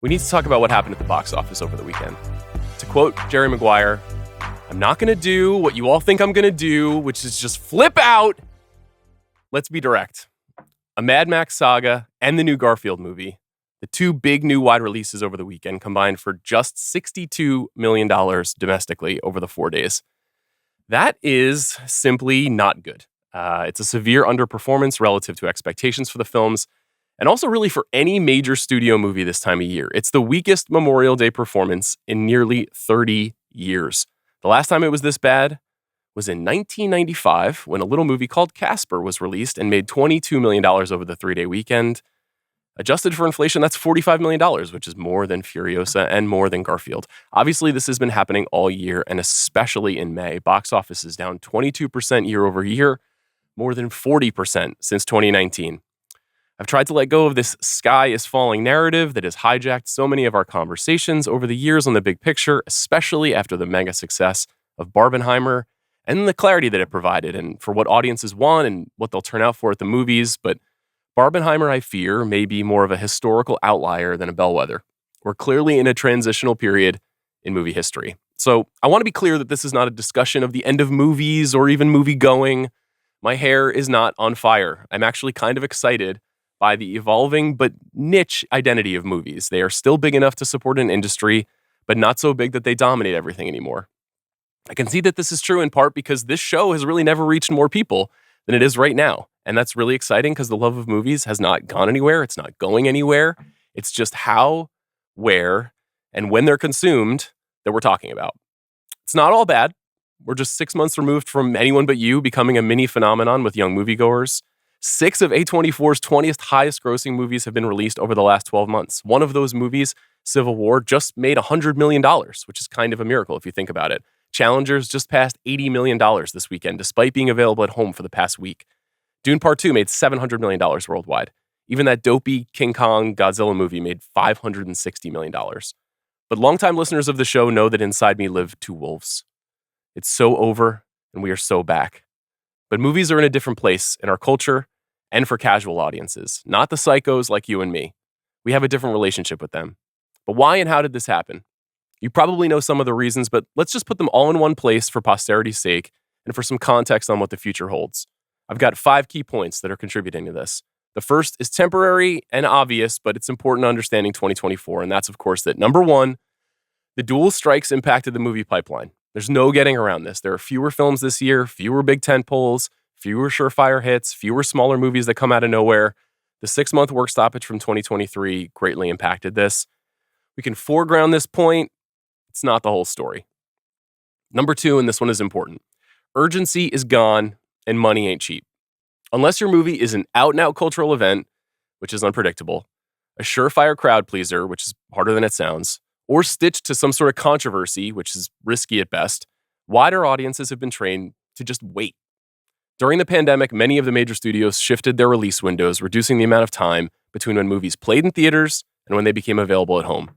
We need to talk about what happened at the box office over the weekend. To quote Jerry Maguire, I'm not going to do what you all think I'm going to do, which is just flip out. Let's be direct. A Mad Max Saga and the new Garfield movie, the two big new wide releases over the weekend, combined for just $62 million domestically over the 4 days. That is simply not good. It's a severe underperformance relative to expectations for the films, and also really for any major studio movie this time of year. It's the weakest Memorial Day performance in nearly 30 years. The last time it was this bad was in 1995 when a little movie called Casper was released and made $22 million over the 3-day weekend. Adjusted for inflation, that's $45 million, which is more than Furiosa and more than Garfield. Obviously, this has been happening all year, and especially in May. Box office is down 22% year over year, more than 40% since 2019. I've tried to let go of this sky is falling narrative that has hijacked so many of our conversations over the years on the big picture, especially after the mega success of Barbenheimer and the clarity that it provided and for what audiences want and what they'll turn out for at the movies. But Barbenheimer, I fear, may be more of a historical outlier than a bellwether. We're clearly in a transitional period in movie history. So I want to be clear that this is not a discussion of the end of movies or even movie going. My hair is not on fire. I'm actually kind of excited by the evolving but niche identity of movies. They are still big enough to support an industry, but not so big that they dominate everything anymore. I can see that this is true in part because this show has really never reached more people than it is right now. And that's really exciting because the love of movies has not gone anywhere. It's not going anywhere. It's just how, where, and when they're consumed that we're talking about. It's not all bad. We're just 6 months removed from Anyone But You becoming a mini phenomenon with young moviegoers. 6 of A24's 20th highest grossing movies have been released over the last 12 months. One of those movies, Civil War, just made $100 million, which is kind of a miracle if you think about it. Challengers just passed $80 million this weekend, despite being available at home for the past week. Dune Part 2 made $700 million worldwide. Even that dopey King Kong Godzilla movie made $560 million. But longtime listeners of the show know that inside me live two wolves. It's so over, and we are so back. But movies are in a different place in our culture and for casual audiences, not the psychos like you and me. We have a different relationship with them. But why and how did this happen? You probably know some of the reasons, but let's just put them all in one place for posterity's sake and for some context on what the future holds. I've got 5 key points that are contributing to this. The first is temporary and obvious, but it's important to understanding 2024, and that's, of course, that number 1, the dual strikes impacted the movie pipeline. There's no getting around this. There are fewer films this year, fewer big tentpoles, fewer surefire hits, fewer smaller movies that come out of nowhere. The 6-month work stoppage from 2023 greatly impacted this. We can foreground this point. It's not the whole story. Number 2, and this one is important. Urgency is gone and money ain't cheap. Unless your movie is an out-and-out cultural event, which is unpredictable, a surefire crowd pleaser, which is harder than it sounds, or stitched to some sort of controversy, which is risky at best, wider audiences have been trained to just wait. During the pandemic, many of the major studios shifted their release windows, reducing the amount of time between when movies played in theaters and when they became available at home.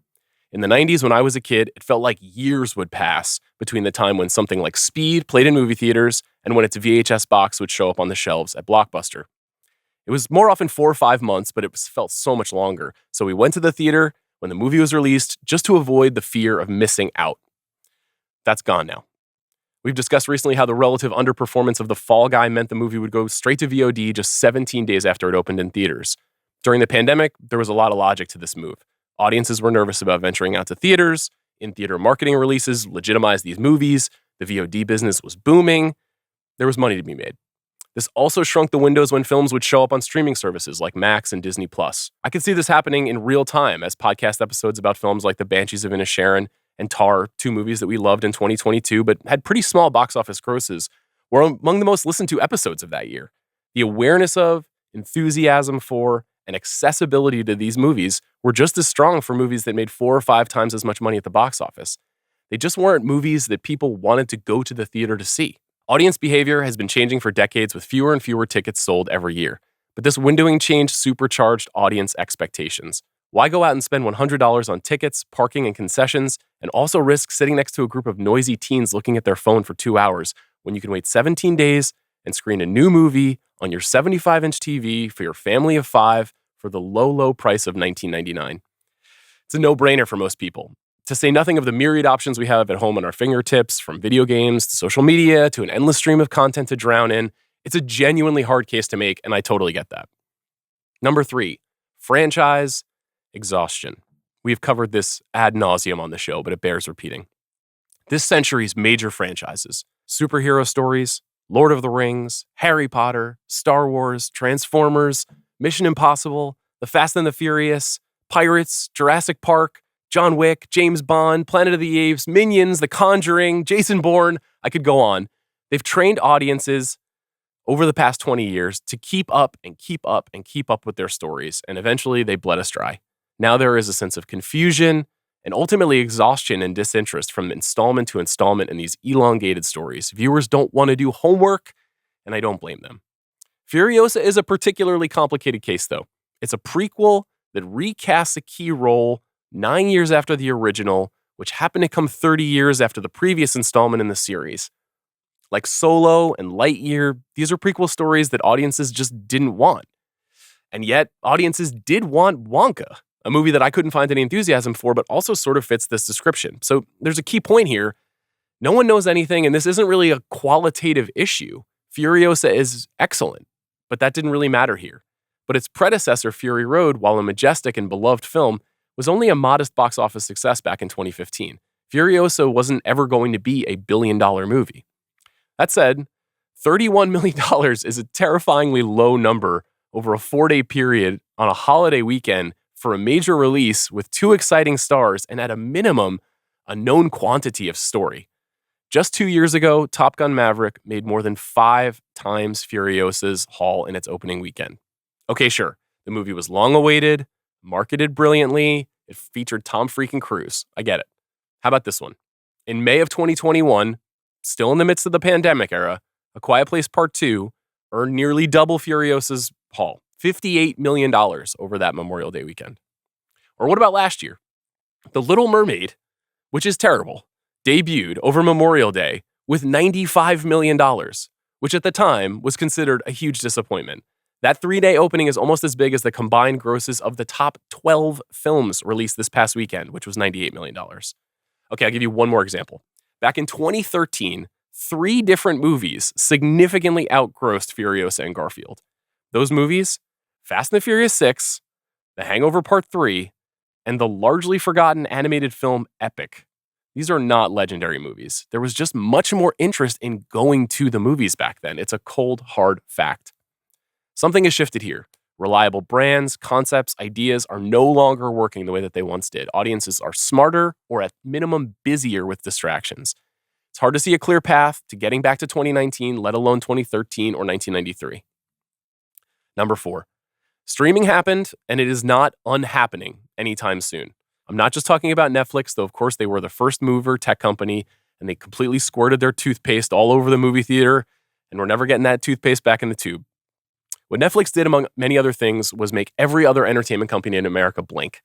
In the 90s, when I was a kid, it felt like years would pass between the time when something like Speed played in movie theaters and when its VHS box would show up on the shelves at Blockbuster. It was more often 4 or 5 months, but it felt so much longer. So we went to the theater when the movie was released just to avoid the fear of missing out. That's gone now. We've discussed recently how the relative underperformance of The Fall Guy meant the movie would go straight to VOD just 17 days after it opened in theaters. During the pandemic, there was a lot of logic to this move. Audiences were nervous about venturing out to theaters. In-theater marketing releases legitimized these movies. The VOD business was booming. There was money to be made. This also shrunk the windows when films would show up on streaming services like Max and Disney+. I could see this happening in real time as podcast episodes about films like The Banshees of Inisherin and Tar, 2 movies that we loved in 2022 but had pretty small box office grosses, were among the most listened to episodes of that year. The awareness of, enthusiasm for, and accessibility to these movies were just as strong for movies that made 4 or 5 times as much money at the box office. They just weren't movies that people wanted to go to the theater to see. Audience behavior has been changing for decades with fewer and fewer tickets sold every year. But this windowing change supercharged audience expectations. Why go out and spend $100 on tickets, parking, and concessions, and also risk sitting next to a group of noisy teens looking at their phone for 2 hours when you can wait 17 days and screen a new movie on your 75-inch TV for your family of 5 for the low, low price of $19.99? It's a no-brainer for most people. To say nothing of the myriad options we have at home on our fingertips, from video games to social media to an endless stream of content to drown in, it's a genuinely hard case to make, and I totally get that. Number 3, franchise exhaustion. We've covered this ad nauseum on the show, but it bears repeating. This century's major franchises, superhero stories, Lord of the Rings, Harry Potter, Star Wars, Transformers, Mission Impossible, The Fast and the Furious, Pirates, Jurassic Park, John Wick, James Bond, Planet of the Apes, Minions, The Conjuring, Jason Bourne, I could go on. They've trained audiences over the past 20 years to keep up and keep up and keep up with their stories, and eventually they bled us dry. Now there is a sense of confusion and ultimately exhaustion and disinterest from installment to installment in these elongated stories. Viewers don't want to do homework, and I don't blame them. Furiosa is a particularly complicated case, though. It's a prequel that recasts a key role 9 years after the original, which happened to come 30 years after the previous installment in the series. Like Solo and Lightyear, these are prequel stories that audiences just didn't want. And yet, audiences did want Wonka, a movie that I couldn't find any enthusiasm for, but also sort of fits this description. So there's a key point here. No one knows anything, and this isn't really a qualitative issue. Furiosa is excellent, but that didn't really matter here. But its predecessor, Fury Road, while a majestic and beloved film, was only a modest box office success back in 2015. Furiosa wasn't ever going to be a billion-dollar movie. That said, $31 million is a terrifyingly low number over a 4-day period on a holiday weekend for a major release with 2 exciting stars and at a minimum, a known quantity of story. Just 2 years ago, Top Gun Maverick made more than 5 times Furiosa's haul in its opening weekend. Okay, sure, the movie was long-awaited, marketed brilliantly, it featured Tom freaking Cruise. I get it. How about this one? In May of 2021, still in the midst of the pandemic era, A Quiet Place Part 2 earned nearly double Furiosa's haul, $58 million over that Memorial Day weekend. Or what about last year? The Little Mermaid, which is terrible, debuted over Memorial Day with $95 million, which at the time was considered a huge disappointment. That 3-day opening is almost as big as the combined grosses of the top 12 films released this past weekend, which was $98 million. Okay, I'll give you one more example. Back in 2013, 3 different movies significantly outgrossed Furiosa and Garfield. Those movies, Fast and the Furious 6, The Hangover Part 3, and the largely forgotten animated film Epic. These are not legendary movies. There was just much more interest in going to the movies back then. It's a cold, hard fact. Something has shifted here. Reliable brands, concepts, ideas are no longer working the way that they once did. Audiences are smarter or at minimum busier with distractions. It's hard to see a clear path to getting back to 2019, let alone 2013 or 1993. Number 4, streaming happened and it is not unhappening anytime soon. I'm not just talking about Netflix, though of course they were the first mover tech company and they completely squirted their toothpaste all over the movie theater and we're never getting that toothpaste back in the tube. What Netflix did, among many other things, was make every other entertainment company in America blink.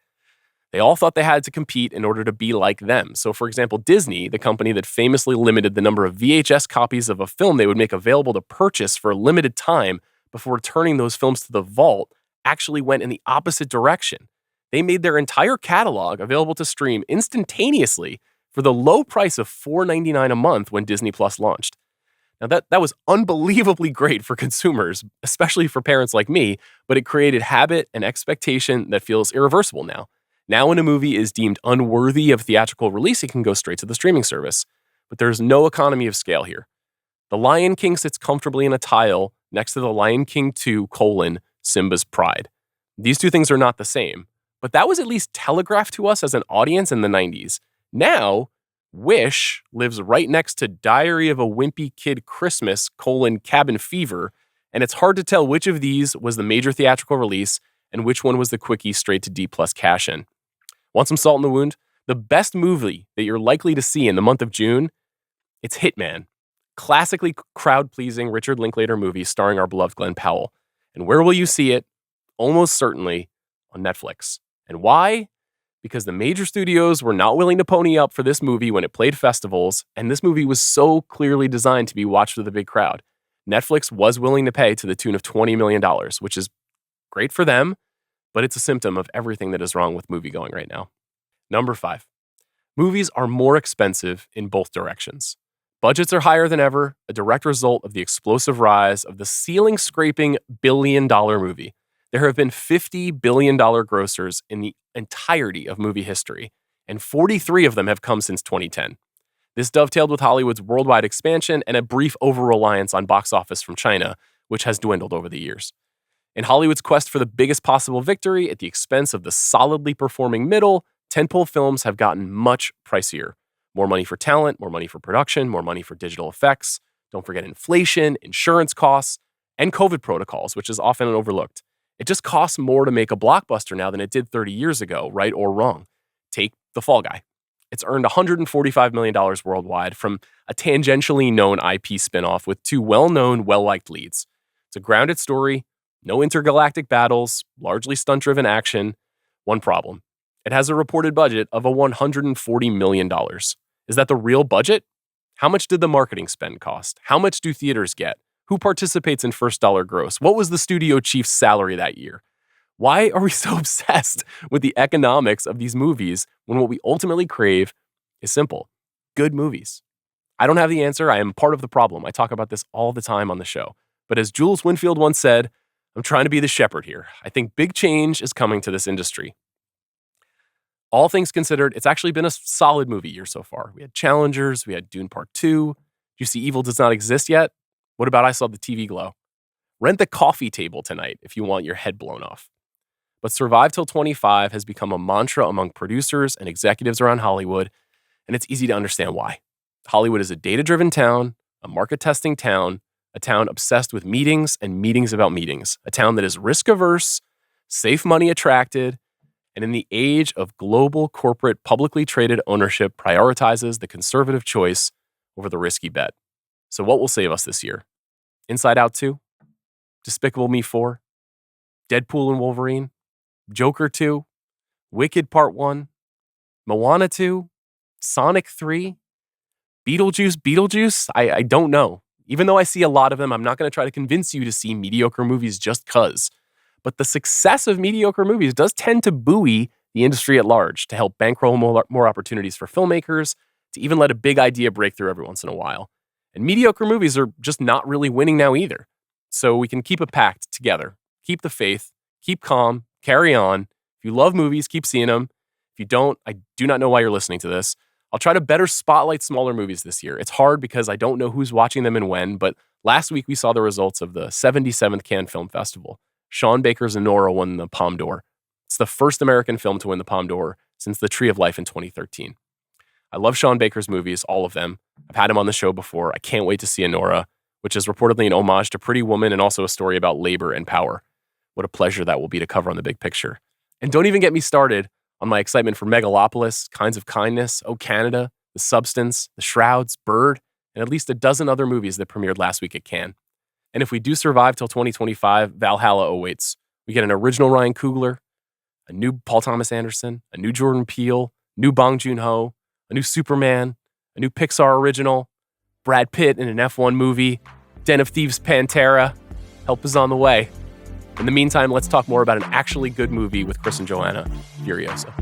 They all thought they had to compete in order to be like them. So, for example, Disney, the company that famously limited the number of VHS copies of a film they would make available to purchase for a limited time before returning those films to the vault, actually went in the opposite direction. They made their entire catalog available to stream instantaneously for the low price of $4.99 a month when Disney Plus launched. Now, that was unbelievably great for consumers, especially for parents like me, but it created habit and expectation that feels irreversible now. Now, when a movie is deemed unworthy of theatrical release, it can go straight to the streaming service. But there's no economy of scale here. The Lion King sits comfortably in a tile next to The Lion King 2, Simba's Pride. These two things are not the same, but that was at least telegraphed to us as an audience in the 90s. Now, Wish lives right next to Diary of a Wimpy Kid Christmas, Cabin Fever, and it's hard to tell which of these was the major theatrical release and which one was the quickie straight to D+ cash-in. Want some salt in the wound? The best movie that you're likely to see in the month of June, it's Hitman, classically crowd-pleasing Richard Linklater movie starring our beloved Glenn Powell. And where will you see it? Almost certainly on Netflix. And why? Because the major studios were not willing to pony up for this movie when it played festivals, and this movie was so clearly designed to be watched with a big crowd. Netflix was willing to pay to the tune of $20 million, which is great for them, but it's a symptom of everything that is wrong with moviegoing right now. Number 5. Movies are more expensive in both directions. Budgets are higher than ever, a direct result of the explosive rise of the ceiling-scraping billion-dollar movie. There have been $50 billion grossers in the entirety of movie history, and 43 of them have come since 2010. This dovetailed with Hollywood's worldwide expansion and a brief over-reliance on box office from China, which has dwindled over the years. In Hollywood's quest for the biggest possible victory at the expense of the solidly performing middle, tentpole films have gotten much pricier. More money for talent, more money for production, more money for digital effects. Don't forget inflation, insurance costs, and COVID protocols, which is often overlooked. It just costs more to make a blockbuster now than it did 30 years ago, right or wrong. Take The Fall Guy. It's earned $145 million worldwide from a tangentially known IP spinoff with 2 well-known, well-liked leads. It's a grounded story, no intergalactic battles, largely stunt-driven action. One problem. It has a reported budget of $140 million. Is that the real budget? How much did the marketing spend cost? How much do theaters get? Who participates in first dollar gross? What was the studio chief's salary that year? Why are we so obsessed with the economics of these movies when what we ultimately crave is simple? Good movies. I don't have the answer. I am part of the problem. I talk about this all the time on the show. But as Jules Winfield once said, I'm trying to be the shepherd here. I think big change is coming to this industry. All things considered, it's actually been a solid movie year so far. We had Challengers, we had Dune Part 2. Did you see Evil Does Not Exist yet? What about I Saw the TV Glow? Rent the coffee table tonight if you want your head blown off. But Survive Till 25 has become a mantra among producers and executives around Hollywood, and it's easy to understand why. Hollywood is a data-driven town, a market-testing town, a town obsessed with meetings and meetings about meetings, a town that is risk-averse, safe money attracted, and in the age of global corporate publicly traded ownership prioritizes the conservative choice over the risky bet. So what will save us this year? Inside Out 2? Despicable Me 4? Deadpool and Wolverine? Joker 2? Wicked Part 1? Moana 2? Sonic 3? Beetlejuice? I don't know. Even though I see a lot of them, I'm not going to try to convince you to see mediocre movies just cuz. But the success of mediocre movies does tend to buoy the industry at large, to help bankroll more opportunities for filmmakers, to even let a big idea break through every once in a while. And mediocre movies are just not really winning now either. So we can keep a pact together. Keep the faith, keep calm, carry on. If you love movies, keep seeing them. If you don't, I do not know why you're listening to this. I'll try to better spotlight smaller movies this year. It's hard because I don't know who's watching them and when, but last week we saw the results of the 77th Cannes Film Festival. Sean Baker's Anora won the Palme d'Or. It's the first American film to win the Palme d'Or since The Tree of Life in 2013. I love Sean Baker's movies, all of them. I've had him on the show before. I can't wait to see Anora, which is reportedly an homage to Pretty Woman and also a story about labor and power. What a pleasure that will be to cover on The Big Picture. And don't even get me started on my excitement for Megalopolis, Kinds of Kindness, Oh Canada, The Substance, The Shrouds, Bird, and at least a dozen other movies that premiered last week at Cannes. And if we do survive till 2025, Valhalla awaits. We get an original Ryan Coogler, a new Paul Thomas Anderson, a new Jordan Peele, new Bong Joon-ho, a new Superman, a new Pixar original, Brad Pitt in an F1 movie, Den of Thieves Pantera. Help is on the way. In the meantime, let's talk more about an actually good movie with Chris and Joanna, Furiosa.